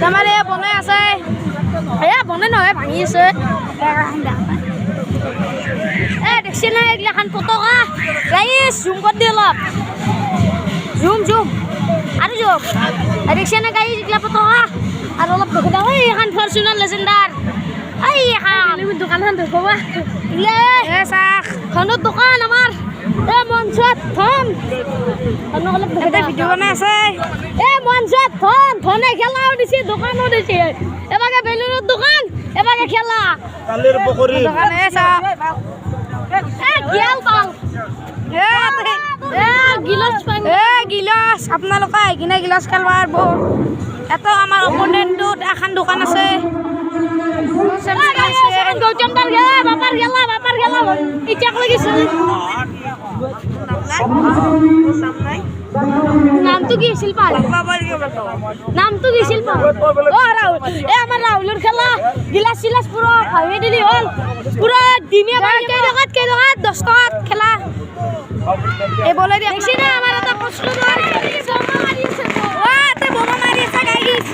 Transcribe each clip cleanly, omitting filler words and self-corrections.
আমাৰ এই বনাই আছে বনাই নহয় ভাঙি আছে দেখছি না এইগিলাখান পতকা গাইছ জুম কৰি দি অলপ জুম আৰু জুম দেখছি না গাইছ এইগিলা পতকা আৰু অলপ দেখি দাও এইখান ফৰচুনাৰ লেজেণ্ডাৰ এইখান দোকানখন দেখুৱা চাহ ধনৰ দোকান আমাৰ মঞ্চত ধন অলপ ভিডিঅ' বনাই আছে মঞ্চত ধনে খেলাও দিছে দোকানো দিছে এবাগে বেলুনৰ দোকান এবাগে খেলা কালিৰ পকৰি দোকান চাহ গিলাচ পাং গিলাচ আপোনালোকে আহি কিনে গিলাচ খেলবা পাৰিব এটা আমাৰ অপনেণ্টত এখন দোকান আছে গৌতম দাৰ গেলা বাপাৰ গেলা ইচ্ছাক লাগিছে নামটো কি আছিল নামটো কি আছিল ৰাহুল আমাৰ ৰাহুলৰ খেলা গিলাচ চিলাচ পুৰা ভাঙি দিলি হ'ল পুৰা দিনে কেইটকাত 10 টকাত খেলা এই বলে দেখছি না আমার এটা কষ্ট বোমা মারি আছে গাইস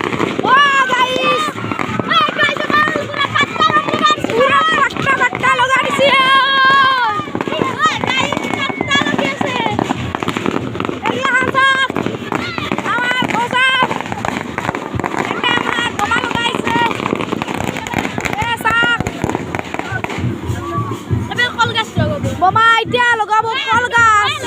পাট্টা লগা দিছে বোমা এতিয়া লগাব কল গাছ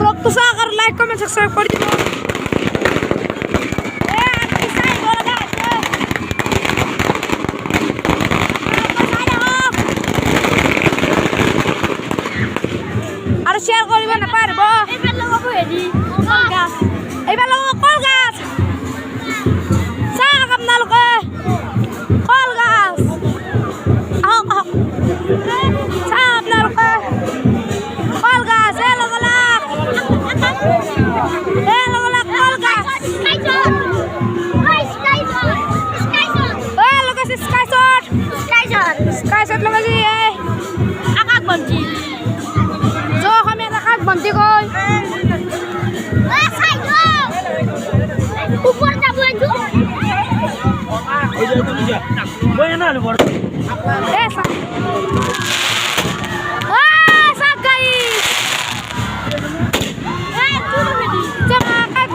ব্লগটো চাওক আৰু লাইক কমেণ্ট সাবস্ক্রাইব কৰি দিব আৰু শ্বেয়াৰ কৰিব নাপাহৰিব এইবাৰ লগাব কল গাছ চাওক আপোনালোকে কল গাছ আহক চাওক আপোনালোকে কল গাছ লগালাক কল গাছ লগাইছে স্কাইশট লগাইছে আকাশ বন্তি আমি আকাশ বন্তি কয়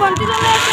বন্তি জ্বলাই আছে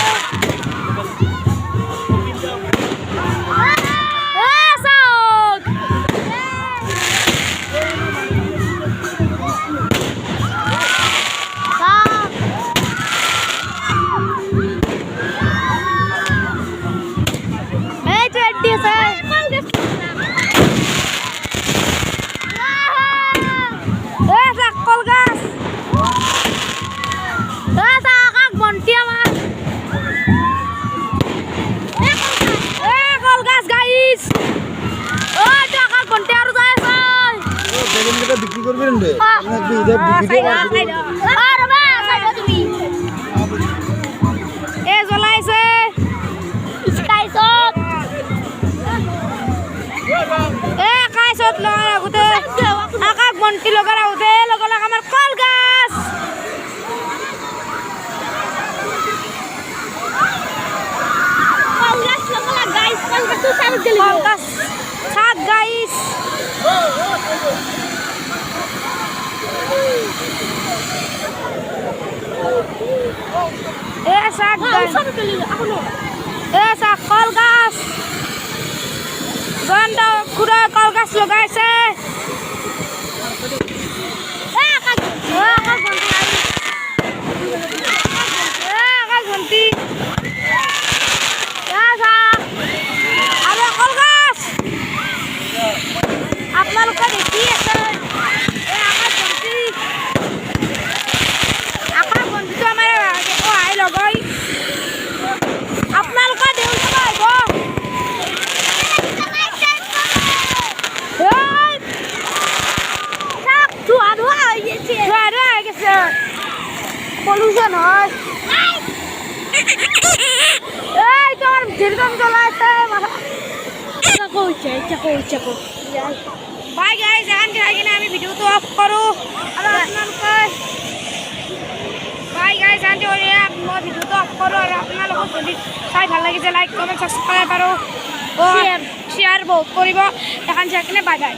বিক্রি করবেন রে জ্বলাইছে স্কাইশট লগাই আগতে আকাশ বন্তি লগাৰ আগতে লগালাক আমাৰ কল গাছ শাক গাইছ কল গাছ জয়ন্ত খুড়া কল গাছ লগাইছে আকাশ বন্তি আৰু কল গাছ আপোনালোকে দেখি আছে আকাশ বন্তিটো আমাৰ সহায় লগাই আপোনালোকে দেউল আহিব ধোৱা হৈ গৈছে পলিউশ্যন হয় তোর যেরকম চলাইছে বাই গাইজ এখান থেকে আমি ভিডিওটো অফ করো আর আপনার গাইজ আনটি মই ভিডিঅ'টো অফ কৰোঁ আৰু আপোনালোকক যদি চাই ভাল লাগিছে লাইক কমেণ্ট ছাবস্ক্ৰাইব আৰু শ্বেয়াৰ বহুত কৰিব এখন চাই কিনে বাই বাই।